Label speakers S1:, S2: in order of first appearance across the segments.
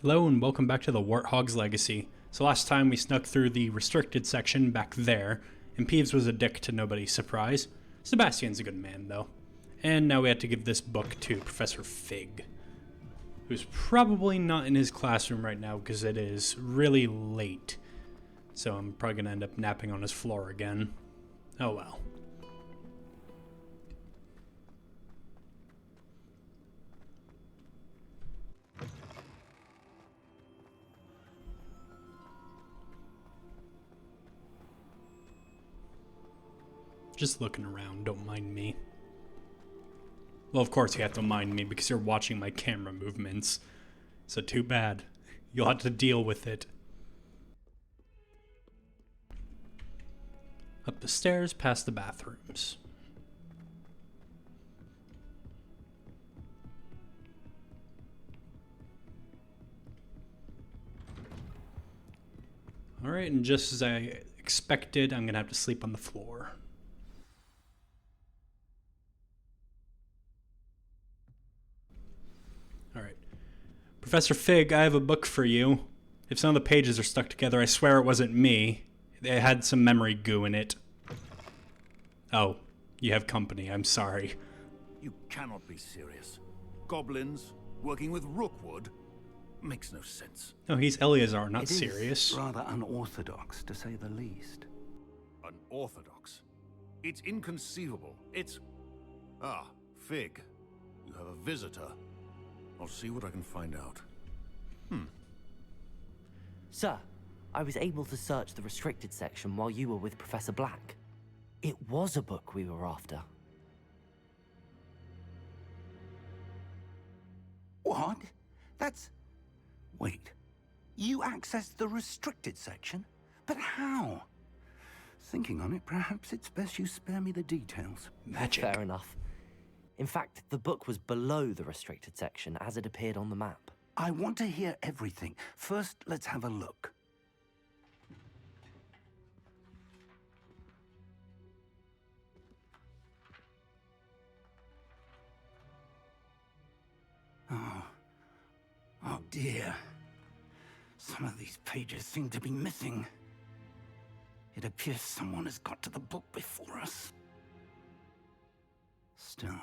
S1: Hello and welcome back to the Warthog's Legacy. So last time we snuck through the restricted section back there, and Peeves was a dick to nobody's surprise. Sebastian's a good man though. And now we have to give this book to Professor Fig, who's probably not in his classroom right now because it is really late. So I'm probably going to end up napping on his floor again. Oh well. Just looking around, don't mind me. Well, of course you have to mind me because you're watching my camera movements. So too bad. You'll have to deal with it. Up the stairs, past the bathrooms. Alright, and just as I expected, I'm gonna have to sleep on the floor. Alright. Professor Fig, I have a book for you. If some of the pages are stuck together, I swear it wasn't me. It had some memory goo in it. Oh, you have company. I'm sorry.
S2: You cannot be serious. Goblins working with Rookwood makes no sense.
S1: No, he's Eleazar, not
S3: It is
S1: serious.
S3: rather unorthodox, to say the least.
S2: Unorthodox. It's inconceivable. It's... Ah, Fig. You have a visitor. I'll see what I can find out.
S4: Sir, I was able to search the restricted section while you were with Professor Black. It was a book we were after.
S3: What? That's... Wait. You accessed the restricted section? But how? Thinking on it, perhaps it's best you spare me the details.
S1: Magic.
S4: Fair enough. In fact, the book was below the restricted section as it appeared on the map.
S3: I want to hear everything. First, let's have a look. Oh dear. Some of these pages seem to be missing. It appears someone has got to the book before us. Still,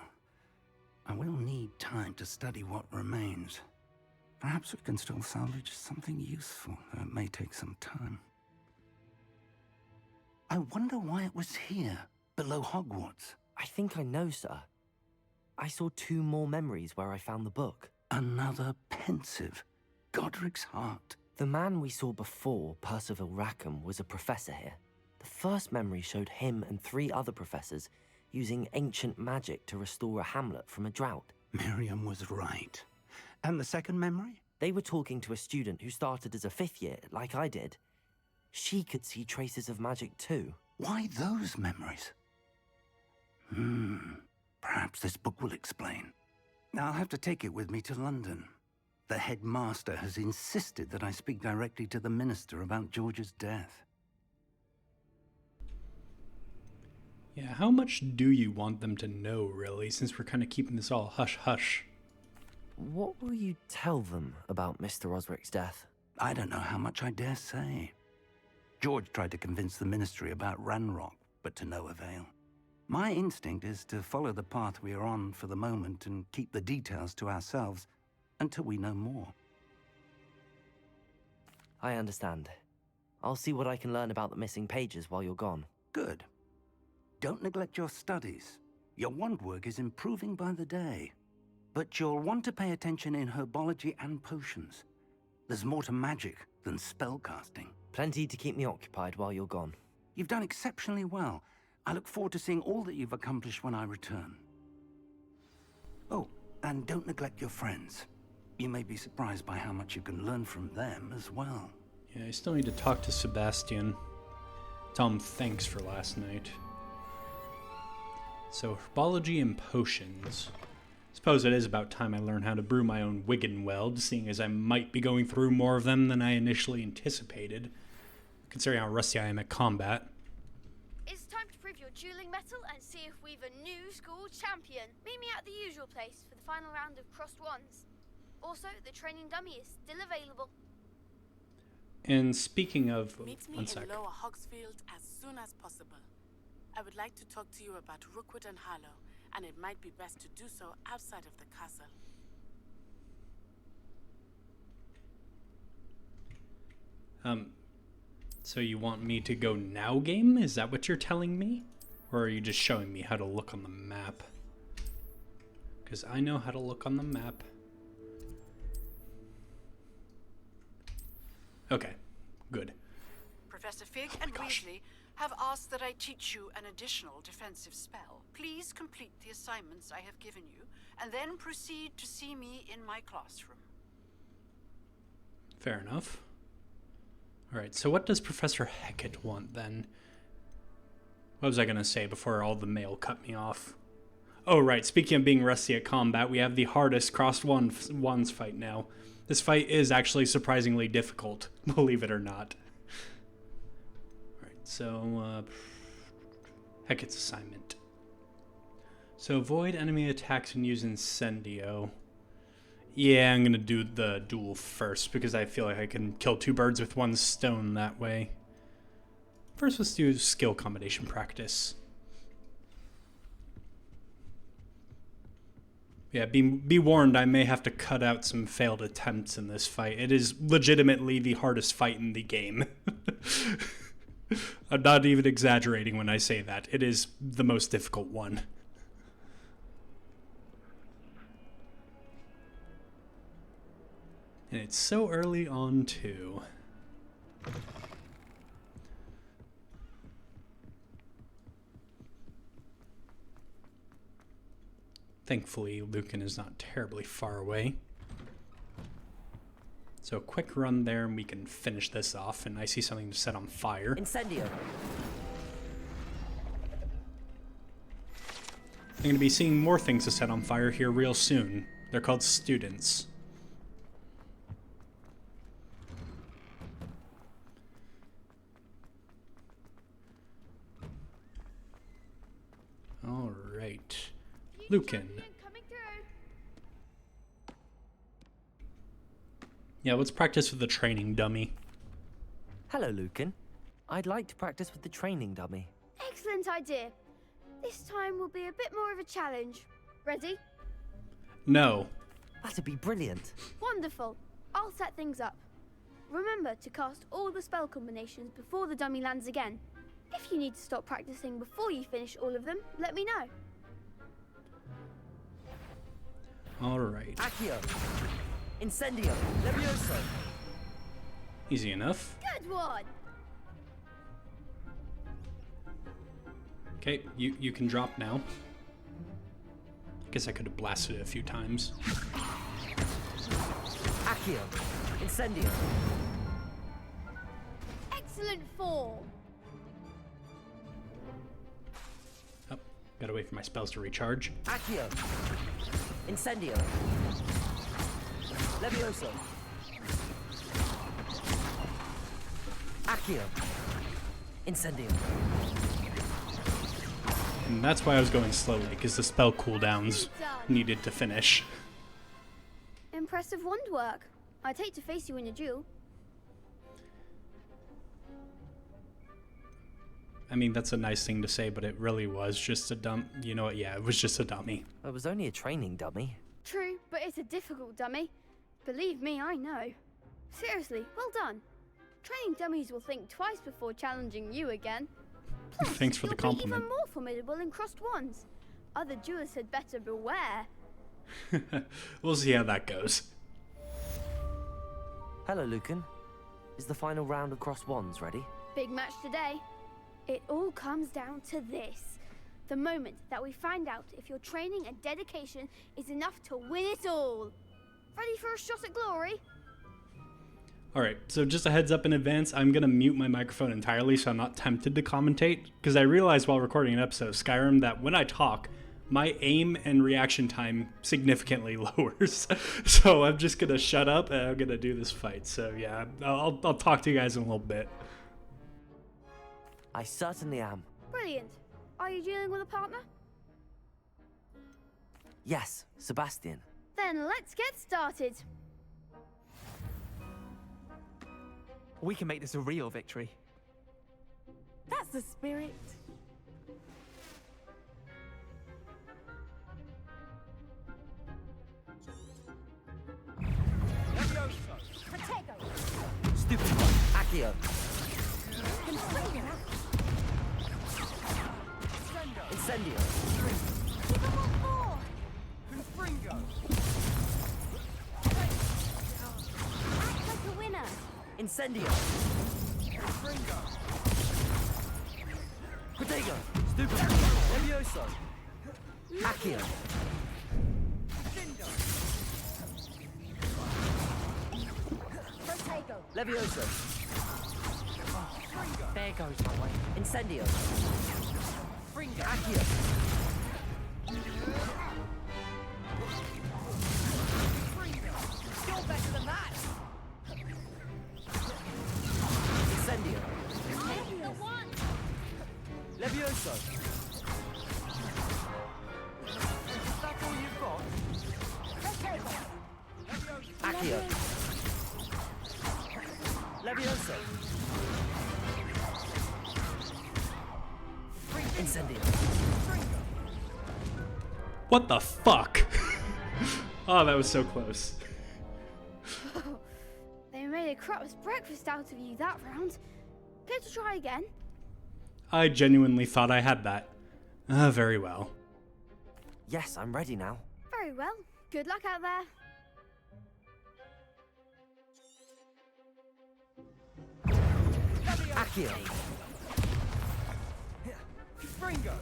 S3: I will need time to study what remains. Perhaps we can still salvage something useful, though it may take some time. I wonder why it was here, below Hogwarts.
S4: I think I know, sir. I saw 2 more memories where I found the book.
S3: Another pensive. Godric's heart.
S4: The man we saw before, Percival Rackham, was a professor here. The first memory showed him and 3 other professors using ancient magic to restore a hamlet from a drought.
S3: Miriam was right. And the second memory?
S4: They were talking to a student who started as a 5th year, like I did. She could see traces of magic too.
S3: Why those memories? Perhaps this book will explain. I'll have to take it with me to London. The headmaster has insisted that I speak directly to the minister about George's death.
S1: Yeah, how much do you want them to know, really, since we're kind of keeping this all hush-hush?
S4: What will you tell them about Mr. Osric's death?
S3: I don't know how much I dare say. George tried to convince the ministry about Ranrock, but to no avail. My instinct is to follow the path we are on for the moment and keep the details to ourselves until we know more.
S4: I understand. I'll see what I can learn about the missing pages while you're gone.
S3: Good. Don't neglect your studies. Your wand work is improving by the day. But you'll want to pay attention in herbology and potions. There's more to magic than spellcasting.
S4: Plenty to keep me occupied while you're gone.
S3: You've done exceptionally well. I look forward to seeing all that you've accomplished when I return. Oh, and don't neglect your friends. You may be surprised by how much you can learn from them as well.
S1: Yeah, I still need to talk to Sebastian. Tell him thanks for last night. So, herbology and potions. Suppose it is about time I learn how to brew my own Wiggenweld, seeing as I might be going through more of them than I initially anticipated, considering how rusty I am at combat.
S5: It's time to prove your dueling mettle and see if we've a new school champion. Meet me at the usual place for the final round of crossed wands. Also, the training dummy is still available.
S1: And speaking of,
S6: Meet me
S1: one
S6: in
S1: sec.
S6: Lower Hogsfield as soon as possible. I would like to talk to you about Rookwood and Harlow, and it might be best to do so outside of the castle.
S1: So you want me to go now, game? Is that what you're telling me? Or are you just showing me how to look on the map? Because I know how to look on the map. Okay, good.
S7: Professor Fig and Weasley have asked that I teach you an additional defensive spell. Please complete the assignments I have given you, and then proceed to see me in my classroom.
S1: Fair enough. Alright, so what does Professor Hecat want then? What was I going to say before all the mail cut me off? Oh, right, speaking of being rusty at combat, we have the hardest crossed wands fight now. This fight is actually surprisingly difficult, believe it or not. Alright, so, Hecat's assignment. So, avoid enemy attacks and use Incendio. Yeah, I'm gonna do the duel first, because I feel like I can kill two birds with one stone that way. First, let's do skill combination practice. Yeah, be warned, I may have to cut out some failed attempts in this fight. It is legitimately the hardest fight in the game. I'm not even exaggerating when I say that. It is the most difficult one. And it's so early on, too. Thankfully, Lucan is not terribly far away. So a quick run there and we can finish this off. And I see something to set on fire.
S4: Incendio.
S1: I'm going to be seeing more things to set on fire here real soon. They're called students. All right. Lucan.
S5: Coming through.
S1: Yeah, let's practice with the training dummy.
S4: Hello, Lucan. I'd like to practice with the training dummy.
S5: Excellent idea. This time will be a bit more of a challenge. Ready?
S1: No.
S4: That'd be brilliant.
S5: Wonderful. I'll set things up. Remember to cast all the spell combinations before the dummy lands again. If you need to stop practicing before you finish all of them, let me know.
S1: All right.
S4: Accio. Incendio. Levioso.
S1: Easy enough.
S5: Good one.
S1: Okay, you can drop now. Guess I could have blasted it a few times.
S4: Accio. Incendio.
S5: Excellent form.
S1: Oh, gotta wait for my spells to recharge.
S4: Accio. Incendio. Levioso. Accio. Incendio.
S1: And that's why I was going slowly, because the spell cooldowns needed to finish.
S5: Impressive wand work. I'd hate to face you in a duel.
S1: I mean, that's a nice thing to say, but it really was just a dumb... You know what? Yeah, it was just a dummy.
S4: It was only a training dummy.
S5: True, but it's a difficult dummy. Believe me, I know. Seriously, well done. Training dummies will think twice before challenging you again. Plus,
S1: Thanks for the
S5: you'll
S1: compliment.
S5: be even more formidable in crossed wands. Other duelists had better beware.
S1: We'll see how that goes.
S4: Hello, Lucan. Is the final round of crossed wands ready?
S5: Big match today. It all comes down to this. The moment that we find out if your training and dedication is enough to win it all. Ready for a shot at glory?
S1: Alright, so just a heads up in advance, I'm going to mute my microphone entirely so I'm not tempted to commentate, because I realized while recording an episode of Skyrim that when I talk, my aim and reaction time significantly lowers. So I'm just going to shut up and I'm going to do this fight. So yeah, I'll talk to you guys in a little bit.
S4: I certainly am.
S5: Brilliant. Are you dealing with a partner?
S4: Yes, Sebastian.
S5: Then let's get started.
S8: We can make this a real victory.
S6: That's the spirit.
S4: Stupid one. Accio. Incendio.
S5: Give them what for? Act like a winner.
S4: Incendio. Protego. Stupid one. Levioso. Accio.
S5: Protego.
S4: Levioso.
S8: There goes my way.
S4: Incendio.
S8: Fringo.
S4: Accio.
S8: You're better than that.
S4: Incendio.
S5: The one.
S4: Levioso.
S8: Is that all you've got?
S5: Protego.
S4: Accio. Levioso. Incendio.
S1: What the fuck? Oh, that was so close.
S5: They made a crap's breakfast out of you that round. Care to try again?
S1: I genuinely thought I had that. Very well.
S4: Yes, I'm ready now.
S5: Very well. Good luck out there.
S4: Accio.
S8: Fringo.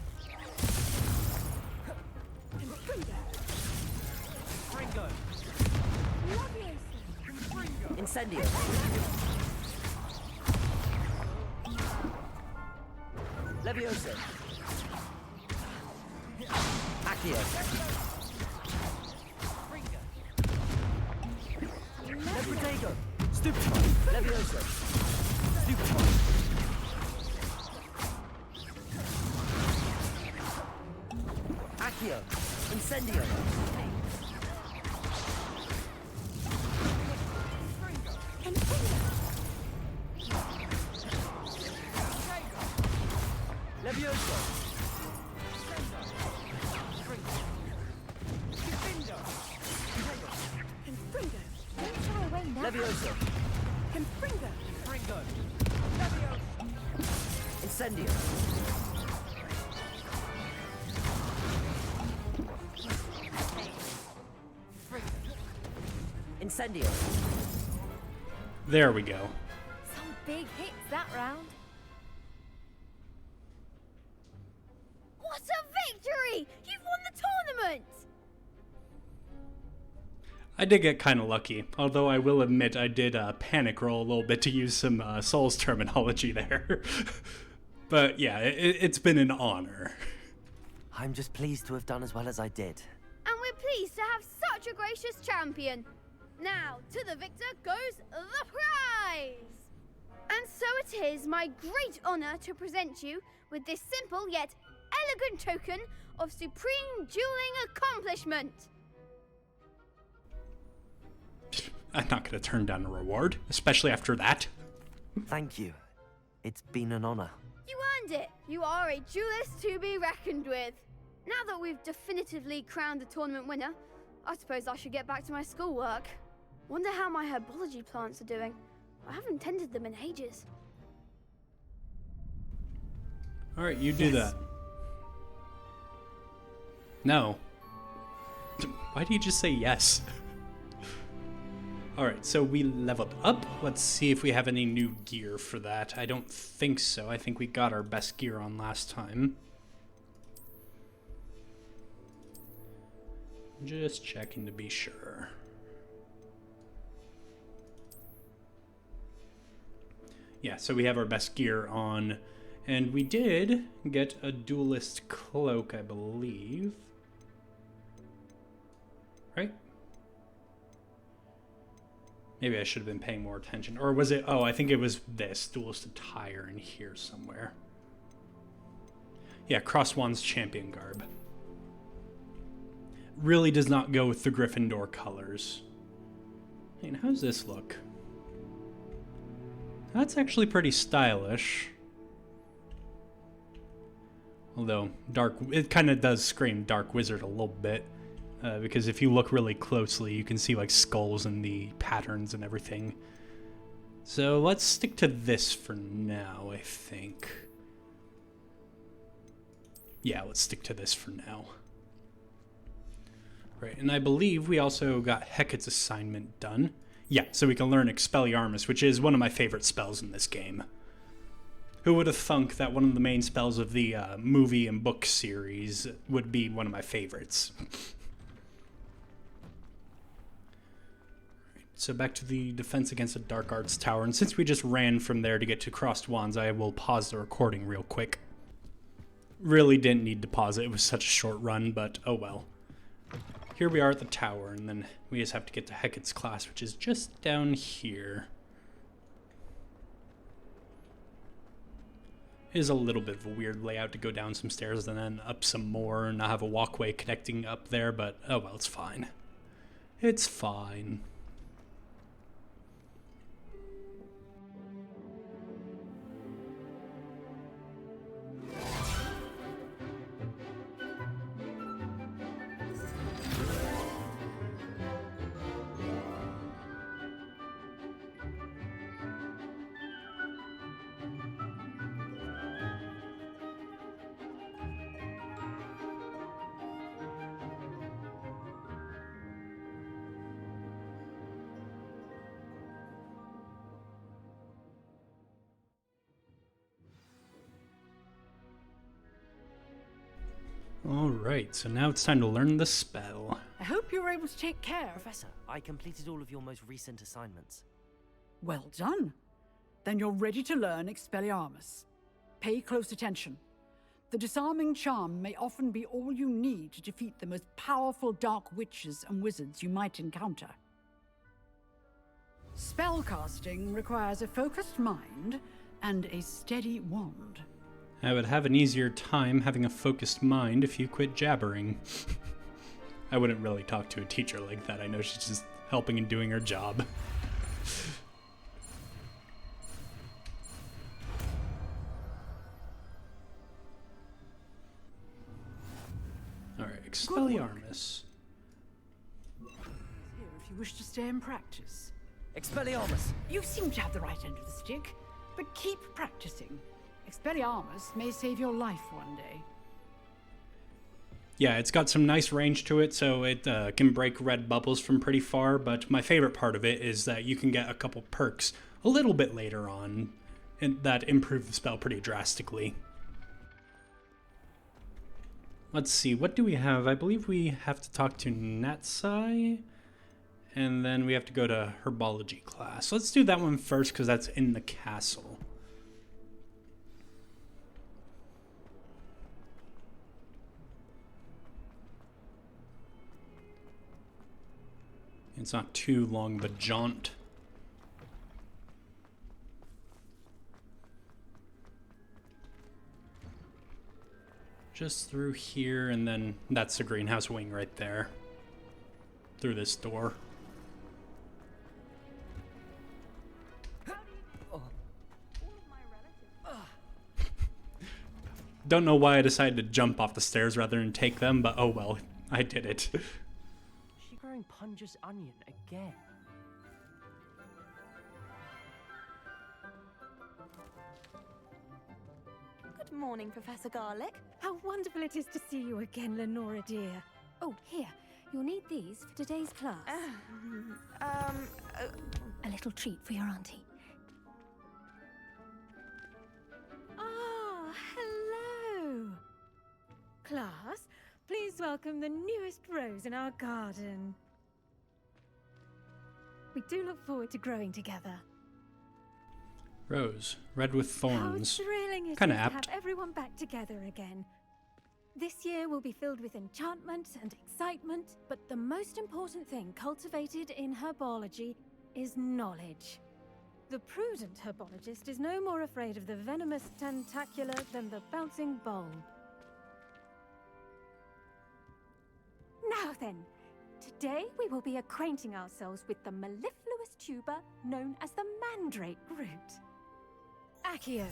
S8: Fringo.
S4: Incendio. Levioso. Accio. Protego. Stupid one. Levioso. Stupid one. Accio. Incendio. Levioso. Levioso.
S8: Fringo.
S4: Incendio. Incendio.
S1: There we go.
S5: Some big hits that round. What a victory! You've won the tournament!
S1: I did get kind of lucky, although I will admit I did panic roll a little bit to use some Souls terminology there. But yeah, it's been an honor.
S4: I'm just pleased to have done as well as I did.
S5: And we're pleased to have such a gracious champion. Now, to the victor goes the prize! And so it is my great honor to present you with this simple yet elegant token of supreme dueling accomplishment.
S1: I'm not going to turn down a reward, especially after that.
S4: Thank you. It's been an honor.
S5: You earned it. You are a duelist to be reckoned with. Now that we've definitively crowned the tournament winner, I suppose I should get back to my schoolwork. Wonder how my herbology plants are doing. I haven't tended them in ages.
S1: Alright, you do that. No. Why do you just say yes? Alright, so we leveled up. Let's see if we have any new gear for that. I don't think so. I think we got our best gear on last time. Just checking to be sure. Yeah, so we have our best gear on. And we did get a duelist cloak, I believe. Right? Maybe I should have been paying more attention. Or was it... Oh, I think it was this. Duelist attire in here somewhere. Yeah, Crosswan's champion garb. Really does not go with the Gryffindor colors. I mean, how's this look? That's actually pretty stylish. Although, it kind of does scream Dark Wizard a little bit. Because if you look really closely, you can see like skulls and the patterns and everything. So let's stick to this for now, I think. Yeah, let's stick to this for now. Right, and I believe we also got Hecate's assignment done. Yeah, so we can learn Expelliarmus, which is one of my favorite spells in this game. Who would have thunk that one of the main spells of the movie and book series would be one of my favorites? So back to the defense against the Dark Arts Tower, and since we just ran from there to get to Crossed Wands, I will pause the recording real quick. Really didn't need to pause it, it was such a short run, but oh well. Here we are at the tower, and then we just have to get to Hecate's class, which is just down here. It is a little bit of a weird layout to go down some stairs and then up some more, and I have a walkway connecting up there, but oh well, it's fine. It's fine. Alright, so now it's time to learn the spell.
S7: I hope you were able to take care.
S4: Professor, I completed all of your most recent assignments.
S7: Well done. Then you're ready to learn Expelliarmus. Pay close attention. The disarming charm may often be all you need to defeat the most powerful dark witches and wizards you might encounter. Spellcasting requires a focused mind and a steady wand.
S1: I would have an easier time having a focused mind if you quit jabbering. I wouldn't really talk to a teacher like that. I know she's just helping and doing her job. Alright, Expelliarmus.
S7: Here if you wish to stay and practice.
S4: Expelliarmus!
S7: You seem to have the right end of the stick, but keep practicing. Expelliarmus may save your life one day.
S1: Yeah, it's got some nice range to it, so it can break red bubbles from pretty far, but my favorite part of it is that you can get a couple perks a little bit later on and that improve the spell pretty drastically. Let's see, what do we have? I believe we have to talk to Natsai, and then we have to go to Herbology class. Let's do that one first, because that's in the castle. It's not too long of a jaunt. Just through here, and then that's the greenhouse wing right there. Through this door. Don't know why I decided to jump off the stairs rather than take them, but oh well, I did it.
S8: She growing Punja's onion again.
S9: Good morning, Professor Garlick. How wonderful it is to see you again, Lenora dear. Oh, here, you'll need these for today's class. A little treat for your auntie. Ah, hello. Class, please welcome the newest rose in our garden. We do look forward to growing together.
S1: Rose, red with thorns.
S9: How thrilling it is
S1: Kinda
S9: to
S1: apt.
S9: have everyone back together again. This year will be filled with enchantment and excitement, but the most important thing cultivated in herbology is knowledge. The prudent herbologist is no more afraid of the venomous tentacular than the bouncing bulb. Now then, today we will be acquainting ourselves with the mellifluous tuber known as the mandrake root. Accio.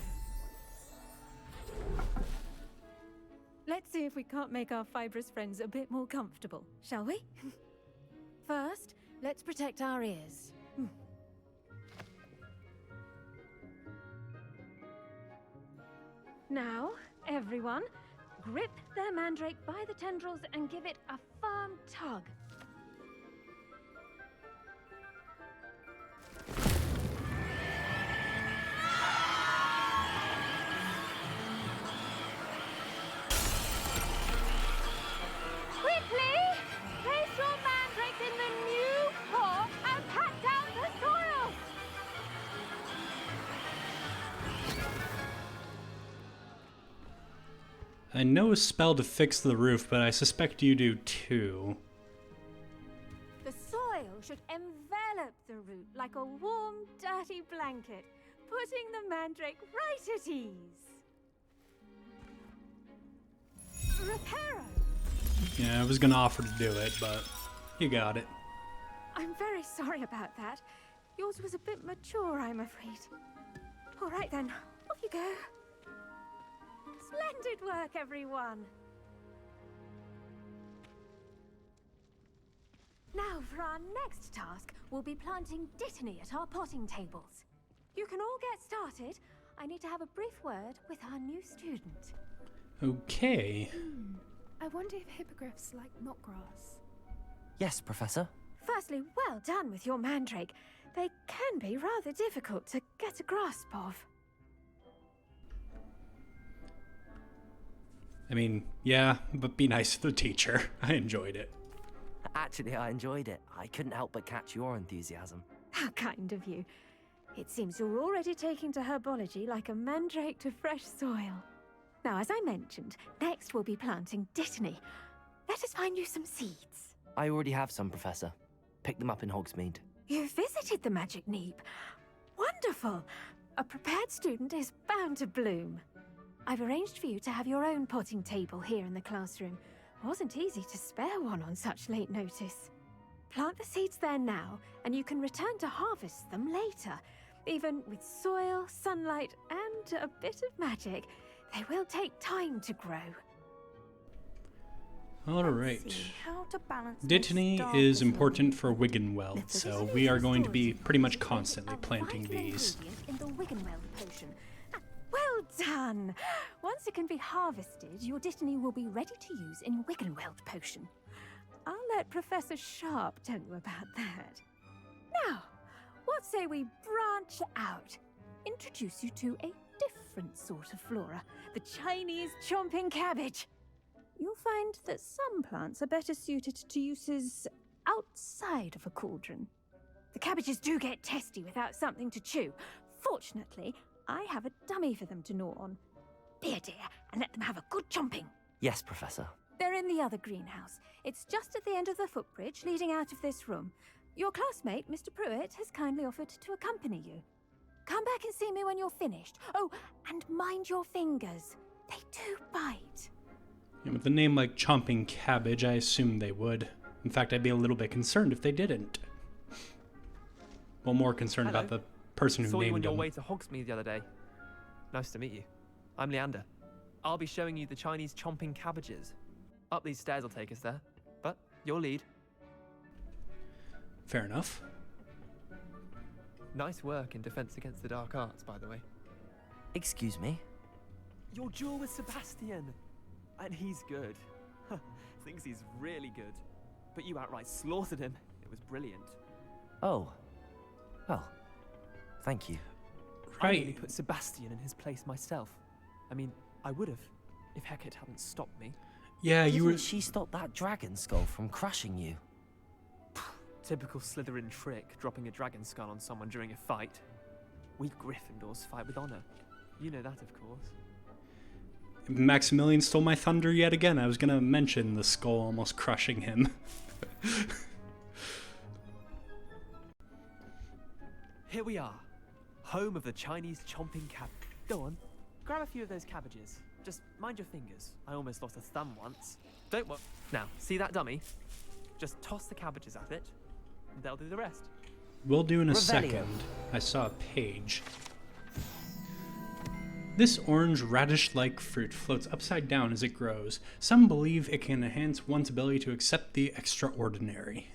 S9: Let's see if we can't make our fibrous friends a bit more comfortable, shall we? First, let's protect our ears. Now, everyone, grip their mandrake by the tendrils and give it a firm tug. Quickly! Place your mandrake in the new paw and pat down the soil!
S1: I know a spell to fix the roof, but I suspect you do too.
S9: The soil should envelop the root like a warm, dirty blanket, putting the mandrake right at ease. Reparo!
S1: Yeah, I was gonna offer to do it, but you got it.
S9: I'm very sorry about that. Yours was a bit mature, I'm afraid. All right then, off you go. Splendid work, everyone! Now, for our next task, we'll be planting dittany at our potting tables. You can all get started. I need to have a brief word with our new student.
S1: Okay.
S10: I wonder if hippogriffs like knotgrass.
S4: Yes, Professor.
S9: Firstly, well done with your mandrake. They can be rather difficult to get a grasp of.
S1: I mean, yeah, but be nice to the teacher. I enjoyed it.
S4: Actually, I enjoyed it. I couldn't help but catch your enthusiasm.
S9: How kind of you. It seems you're already taking to herbology like a mandrake to fresh soil. Now, as I mentioned, next we'll be planting dittany. Let us find you some seeds.
S4: I already have some, Professor. Picked them up in Hogsmeade.
S9: You visited the Magic Neep. Wonderful! A prepared student is bound to bloom. I've arranged for you to have your own potting table here in the classroom. Wasn't easy to spare one on such late notice. Plant the seeds there now, and you can return to harvest them later. Even with soil, sunlight, and a bit of magic, they will take time to grow.
S1: Alright.
S10: How to balance
S1: Dittany is important for Wiggenweld, so we are going to be pretty much constantly planting these.
S9: In the Wiggenweld potion. Well done! Once it can be harvested, your dittany will be ready to use in Wiggenweld potion. I'll let Professor Sharp tell you about that. Now, what say we branch out? Introduce you to a different sort of flora, the Chinese chomping cabbage. You'll find that some plants are better suited to uses outside of a cauldron. The cabbages do get testy without something to chew. Fortunately, I have a dummy for them to gnaw on. Be a dear and let them have a good chomping.
S4: Yes, Professor.
S9: They're in the other greenhouse. It's just at the end of the footbridge leading out of this room. Your classmate, Mr. Pruitt, has kindly offered to accompany you. Come back and see me when you're finished. Oh, and mind your fingers. They do bite.
S1: And with a name like Chomping Cabbage, I assume they would. In fact, I'd be a little bit concerned if they didn't. Well, more concerned about the person who
S8: Saw you on
S1: named
S8: your
S1: them.
S8: way to Hogsmeade the other day. Nice to meet you. I'm Leander. I'll be showing you the Chinese chomping cabbages. Up these stairs will take us there, but your lead.
S1: Fair enough.
S8: Nice work in Defense Against the Dark Arts, by the way.
S4: Excuse me?
S8: Your duel with Sebastian! And he's good. Thinks he's really good. But you outright slaughtered him. It was brilliant.
S4: Oh. Well, thank you.
S8: I
S1: Right.
S8: nearly put Sebastian in his place myself. I mean, I would have, if Hecate hadn't stopped me.
S1: Yeah, you were.
S4: Didn't she stop that dragon skull from crushing you?
S8: Typical Slytherin trick, dropping a dragon skull on someone during a fight. We Gryffindors fight with honor. You know that, of course.
S1: Maximillian stole my thunder yet again. I was gonna mention the skull almost crushing him.
S8: Here we are, home of the Chinese chomping cabbage. Go on, grab a few of those cabbages. Just mind your fingers. I almost lost a thumb once. Don't worry. Now, see that dummy? Just toss the cabbages at it, and they'll do the rest.
S1: We'll do in a
S4: Revelio.
S1: second. I saw a page. This orange radish-like fruit floats upside down as it grows. Some believe it can enhance one's ability to accept the extraordinary.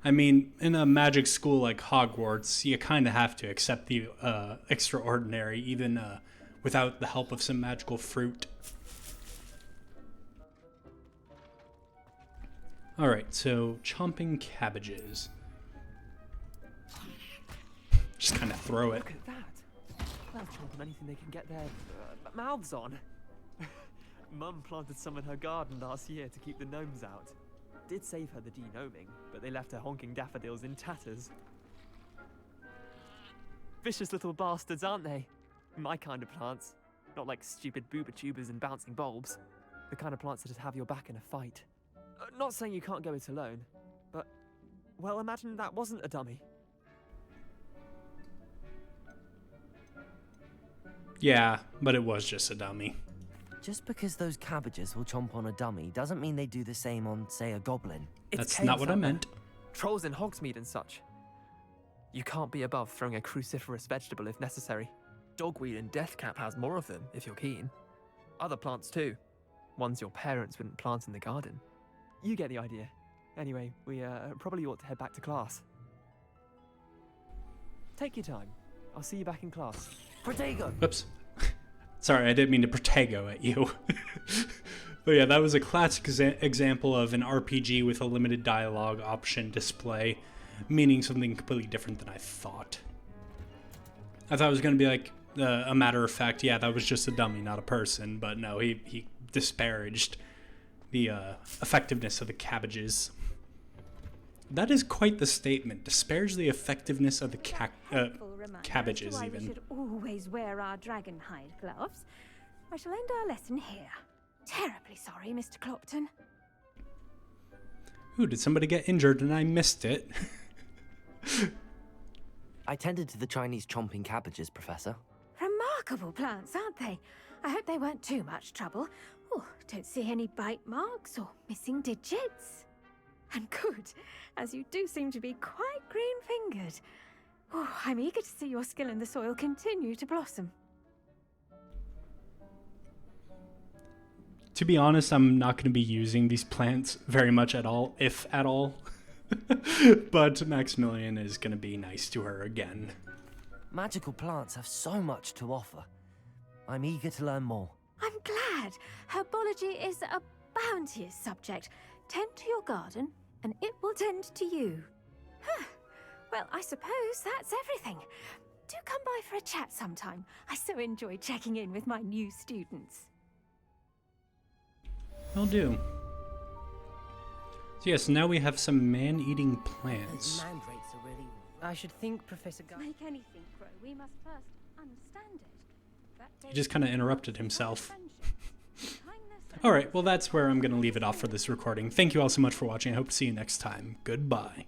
S1: I mean, in a magic school like Hogwarts, you kind of have to accept the extraordinary, even without the help of some magical fruit. Alright, so chomping cabbages. Just kind of throw it.
S8: Look at that. They'll chomp on anything they can get their mouths on. Mum planted some in her garden last year to keep the gnomes out. Did save her the de-gnoming, but they left her honking daffodils in tatters. Vicious little bastards, aren't they? My kind of plants. Not like stupid booba tubers and bouncing bulbs. The kind of plants that just have your back in a fight. Not saying you can't go it alone, but, well, imagine that wasn't a dummy.
S1: Yeah, but it was just a dummy.
S4: Just because those cabbages will chomp on a dummy doesn't mean they do the same on, say, a goblin.
S1: That's not what I meant.
S8: Trolls in Hogsmeade and such. You can't be above throwing a cruciferous vegetable if necessary. Dogweed and deathcap has more of them, if you're keen. Other plants too. Ones your parents wouldn't plant in the garden. You get the idea. Anyway, we probably ought to head back to class. Take your time. I'll see you back in class.
S4: Protego!
S1: Whoops. Sorry, I didn't mean to Protego at you. But yeah, that was a classic example of an RPG with a limited dialogue option display, meaning something completely different than I thought. I thought it was going to be like a matter of fact, yeah, that was just a dummy, not a person, but no, he disparaged the effectiveness of the cabbages. That is quite the statement. Disparage the effectiveness of the cabbages, even.
S9: We should always wear our dragon hide gloves. I shall end our lesson here. Terribly sorry, Mr. Clopton.
S1: Ooh, did somebody get injured and I missed it?
S4: I tended to the Chinese chomping cabbages, Professor.
S9: Remarkable plants, aren't they? I hope they weren't too much trouble. Oh, don't see any bite marks or missing digits. And good, as you do seem to be quite green-fingered. Oh, I'm eager to see your skill in the soil continue to blossom.
S1: To be honest, I'm not going to be using these plants very much at all, if at all. But Maximillian is going to be nice to her again.
S4: Magical plants have so much to offer. I'm eager to learn more.
S9: I'm glad. Herbology is a bounteous subject. Tend to your garden, and it will tend to you. Huh. Well, I suppose that's everything. Do come by for a chat sometime. I so enjoy checking in with my new students.
S1: Will do. So yes, now we have some man-eating plants.
S11: Mandrakes are really... I should think, Professor Guy...
S9: Make anything grow, we must first understand it.
S1: He just kind of interrupted himself. Alright, well that's where I'm going to leave it off for this recording. Thank you all so much for watching. I hope to see you next time. Goodbye.